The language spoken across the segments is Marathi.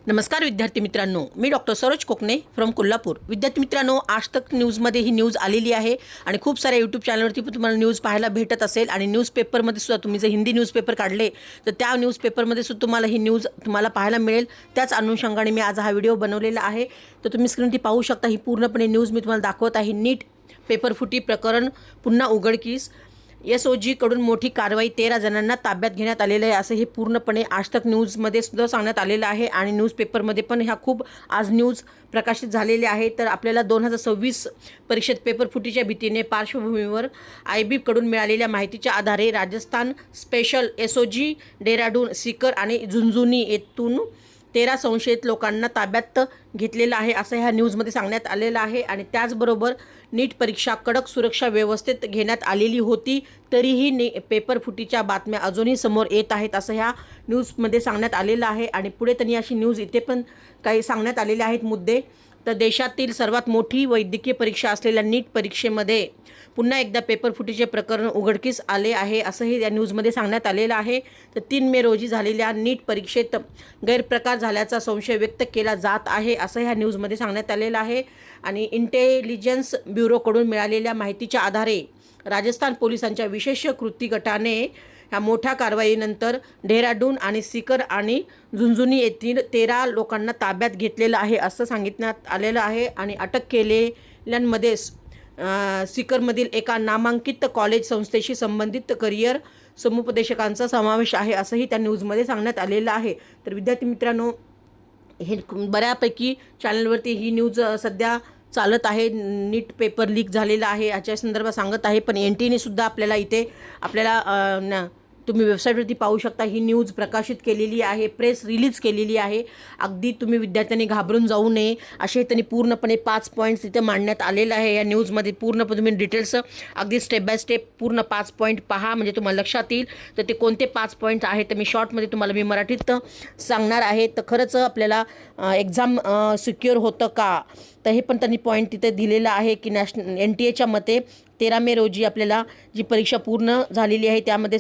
नमस्कार विद्यार्थी मित्रांनो, मी डॉक्टर सरोज कोकणे फ्रॉम कोल्हापूर। विद्यार्थी मित्रांनो, आज तक न्यूजमध्ये ही न्यूज आलेली आहे आणि खूप साऱ्या यूट्यूब चॅनलवरती पण तुम्हाला न्यूज पाहायला भेटत असेल आणि न्यूजपेपरमध्ये सुद्धा तुम्ही जर हिंदी न्यूजपेपर काढले तर त्या न्यूजपेपरमध्ये सुद्धा तुम्हाला ही न्यूज पाहायला मिळेल। त्याच अनुषंगाने मी आज हा व्हिडिओ बनवलेला आहे। तर तुम्ही स्क्रीनवरती पाहू शकता, ही पूर्णपणे न्यूज मी तुम्हाला दाखवत आहे। नीट पेपर फुटी प्रकरण पुन्हा उघडकीस, SOG कडून मोठी कारवाई, 13 जणांना ताब्यात घेण्यात आलेलं आहे असं हे पूर्णपणे आज तक न्यूजमध्ये सुद्धा सांगण्यात आलेलं आहे आणि न्यूजपेपरमध्ये पण ह्या खूप आज न्यूज प्रकाशित झालेले आहे। तर आपल्याला 2026 परीक्षेत पेपर फुटीच्या भीतीने पार्श्वभूमीवर IB कडून मिळालेल्या माहितीच्या आधारे राजस्थान स्पेशल SOG डेहराडून, सीकर आणि झुंझुनी येथून 13 संशयित लोकांना ताब्यात घेतलेलं आहे असं ह्या न्यूजमध्ये सांगण्यात आलेलं आहे। आणि त्याचबरोबर नीट परीक्षा कडक सुरक्षा व्यवस्थेत घेण्यात आलेली होती, तरीही पेपर फुटीच्या बातम्या अजूनही समोर येत आहेत असं ह्या न्यूजमध्ये सांगण्यात आलेलं आहे। आणि पुढे त्यांनी अशी न्यूज इथे पण काही सांगण्यात आलेले आहेत मुद्दे। तर देशातील सर्वात मोठी वैद्यकीय परीक्षा असलेल्या नीट परीक्षेमध्ये पुन्हा एकदा पेपर फुटीचे प्रकरण उघडकीस आले आहे असंही या न्यूजमध्ये सांगण्यात आलेलं आहे। तर 3 मे रोजी झालेल्या नीट परीक्षेत गैरप्रकार झाल्याचा संशय व्यक्त केला जात आहे असं ह्या न्यूजमध्ये सांगण्यात आलेलं आहे। आणि इंटेलिजन्स ब्युरोकडून मिळालेल्या माहितीच्या आधारे राजस्थान पोलिसांच्या विशेष कृती गटाने ह्या मोठ्या कारवाईनंतर डेहराडून आणि सीकर आणि झुंझुनी येथील 13 लोकांना ताब्यात घेतलेलं आहे असं सांगितण्यात आलेलं आहे। आणि अटक केलेल्यांमध्ये सीकरमधील एका नामांकित कॉलेज संस्थेशी संबंधित करिअर समुपदेशकांचा समावेश आहे असंही त्या न्यूजमध्ये सांगण्यात आलेलं आहे। तर विद्यार्थी मित्रांनो, हे बऱ्यापैकी चॅनलवरती ही न्यूज सध्या चालत आहे। नीट पेपर लीक झालेला आहे याच्या संदर्भात सांगत आहे, पण NTAने सुद्धा आपल्याला इथे तुम्ही वेबसाईटवरती पाहू शकता, ही न्यूज प्रकाशित केलेली आहे, प्रेस रिलीज केलेली आहे। अगदी तुम्ही विद्यार्थ्यांनी घाबरून जाऊ नये असे त्यांनी पूर्णपणे 5 पॉईंट्स इथे मांडण्यात आलेलं आहे या न्यूजमध्ये। पूर्णपणे तुम्ही डिटेल्स अगदी स्टेप बाय स्टेप पूर्ण 5 पॉईंट पहा, म्हणजे तुम्हाला लक्षात येईल तर ते कोणते 5 पॉईंट आहेत ते मी शॉर्टमध्ये तुम्हाला मराठीत सांगणार आहे। तर खरंच आपल्याला एक्झाम सिक्युअर होतं का, तर हे पण त्यांनी पॉईंट तिथे दिलेलं आहे की NTAच्या मते 13 मे रोजी आपल्याला जी परीक्षा पूर्ण झालेली आहे त्यामध्ये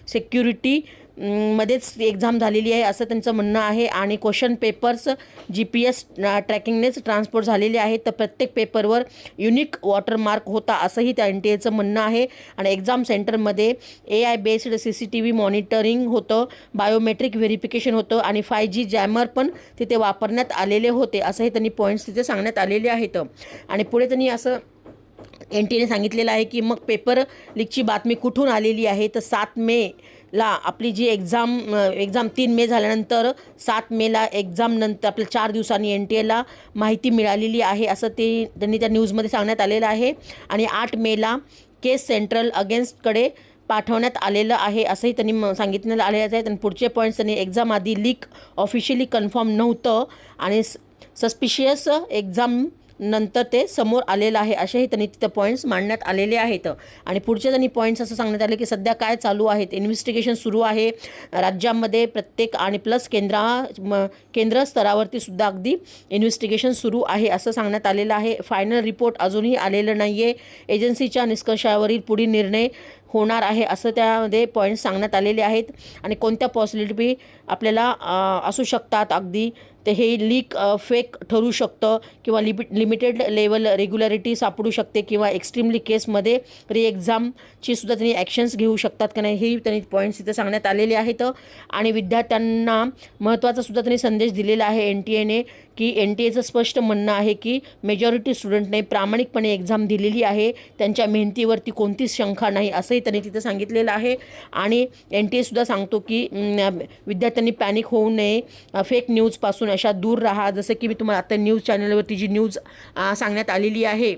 सिक्युरिटीमध्येच एक्झाम झालेली आहे असं त्यांचं म्हणणं आहे। आणि क्वेश्चन पेपर्स GPS ट्रॅकिंगनेच ट्रान्सपोर्ट झालेले आहेत, तर प्रत्येक पेपरवर युनिक वॉटरमार्क होता असंही त्या NTAचं म्हणणं आहे। आणि एक्झाम सेंटरमध्ये AI बेस्ड CCTV मॉनिटरिंग होतं, बायोमेट्रिक व्हेरिफिकेशन होतं आणि 5G जॅमर पण तिथे वापरण्यात आलेले होते असंही त्यांनी पॉईंट्स तिथे सांगण्यात आलेले आहेत। आणि पुढे त्यांनी असं NTAने सांगितलेलं आहे की मग पेपर लीकची बातमी कुठून आलेली आहे, तर 7 मेला आपली जी एक्झाम 3 मे झाल्यानंतर 7 मेला एक्झामनंतर आपल्या 4 दिवसांनी NTAला माहिती मिळालेली आहे असं त्यांनी त्या न्यूजमध्ये सांगण्यात आलेलं आहे। आणि 8 मेला केस सेंट्रल अगेन्स्टकडे पाठवण्यात आलेलं आहे असंही त्यांनी सांगितलेलं आलेलं आहे। आणि पुढचे पॉईंट्स त्यांनी एक्झाम आधी लीक ऑफिशियली कन्फर्म नव्हतं आणि सस्पिशियस एक्झाम नंतर ते समोर आलेलं आहे असेही त्यांनी तिथं पॉईंट्स मांडण्यात आलेले आहेत। आणि पुढचे त्यांनी पॉईंट्स असं सांगण्यात आले की सध्या काय चालू आहेत, इन्व्हेस्टिगेशन सुरू आहे राज्यामध्ये प्रत्येक आणि प्लस केंद्र स्तरावरती सुद्धा अगदी इन्व्हेस्टिगेशन सुरू आहे असं सांगण्यात आलेलं आहे। फायनल रिपोर्ट अजूनही आलेलं नाही आहे, एजन्सीच्या निष्कर्षावरील पुढील निर्णय होणार आहे असं त्यामध्ये पॉईंट्स सांगण्यात आलेले आहेत। आणि कोणत्या पॉसिबिलिटी आपल्याला असू शकतात अगदी, तर हे लीक फेक ठरू शकतं किंवा लिमिटेड लेवल रेग्युलरिटी सापडू शकते किंवा एक्स्ट्रीमली केसमध्ये एक्झामची सुद्धा त्यांनी ॲक्शन्स घेऊ शकतात का नाही, हे त्यांनी पॉईंट्स इथे सांगण्यात आलेले आहेत। आणि विद्यार्थ्यांना महत्त्वाचा सुद्धा त्यांनी संदेश दिलेला आहे NTAने की NTAचं स्पष्ट म्हणणं आहे की मेजॉरिटी स्टुडंटने प्रामाणिकपणे एक्झाम दिलेली आहे, त्यांच्या मेहनतीवरती कोणतीच शंका नाही असंही त्यांनी तिथं सांगितलेलं आहे। आणि NTA सुद्धा सांगतो की विद्यार्थ्यांनी पॅनिक होऊ नये, फेक न्यूजपासून अशा दूर राहा। जसं की मी तुम्हाला आता न्यूज चॅनलवरती जी न्यूज सांगण्यात आलेली आहे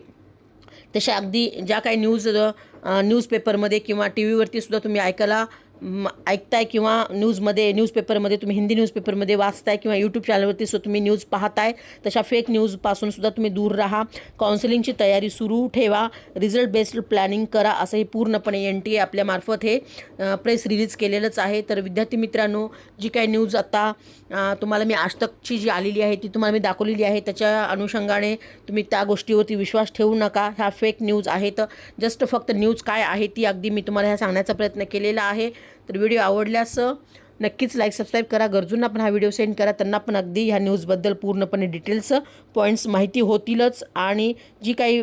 तशा अगदी ज्या काही न्यूजपेपरमध्ये किंवा TV वरती सुद्धा तुम्ही ऐकताय किंवा न्यूजपेपरमध्ये तुम्ही हिंदी न्यूजपेपरमध्ये वाचताय किंवा यूट्यूब चॅनलवरती सुद्धा तुम्ही न्यूज पाहताय, तशा फेक न्यूजपासून सुद्धा तुम्ही दूर राहा, काउन्सिलिंगची तयारी सुरू ठेवा, रिझल्ट बेस्ड प्लॅनिंग करा असंही पूर्णपणे NTA आपल्यामार्फत हे प्रेस रिलीज केलेलंच आहे। तर विद्यार्थी मित्रांनो, जी काही न्यूज आता तुम्हाला मी आज तकची जी आलेली आहे ती तुम्हाला मी दाखवलेली आहे, त्याच्या अनुषंगाने तुम्ही त्या गोष्टीवरती विश्वास ठेवू नका, ह्या फेक न्यूज आहेत। फक्त न्यूज काय आहे ती अगदी मी तुम्हाला ह्या सांगण्याचा प्रयत्न केलेला आहे। तर व्हिडिओ आवडल्यास नक्कीच लाईक सबस्क्राईब करा. गरजूंना पण हा व्हिडिओ सेंड करा. त्यांना पण अगदी ह्या न्यूजबद्दल पूर्णपणे डिटेल्स पॉईंट्स माहिती होतीलच. आणि जी काही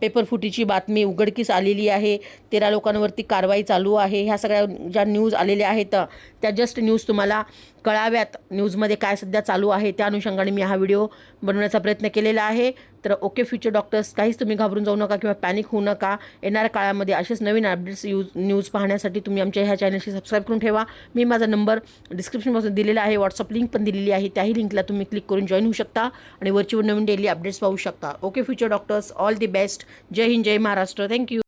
पेपर फुटीची बातमी उघडकीस आलेली आहे, 13 लोकांवरती कारवाई चालू आहे, ह्या सगळ्या ज्या न्यूज आलेल्या आहेत त्या जस्ट न्यूज तुम्हाला कळाव्यात, न्यूजमध्ये काय सध्या चालू आहे, त्या अनुषंगाने मी हा व्हिडिओ बनवण्याचा प्रयत्न केलेला आहे. तर ओके फ्युचर डॉक्टर्स, काहीच तुम्ही घाबरून जाऊ नका किंवा पॅनिक होऊ नका. येणाऱ्या काळामध्ये असेच नवीन अपडेट्स न्यूज पाहण्यासाठी तुम्ही आमच्या ह्या चॅनलशी सबस्क्राईब करून ठेवा. मी माझा नंबर डिस्क्रिप्शनपासून दिलेला आहे, व्हॉट्सअप लिंक पण दिलेली आहे, त्याही लिंकला तुम्ही क्लिक करून जॉईन होऊ शकता आणि वरचीवर नवीन डेली अपडेट्स पाहू शकता. Okay future doctors, all the best. जय हिंद, जय महाराष्ट्र. थँक्यू.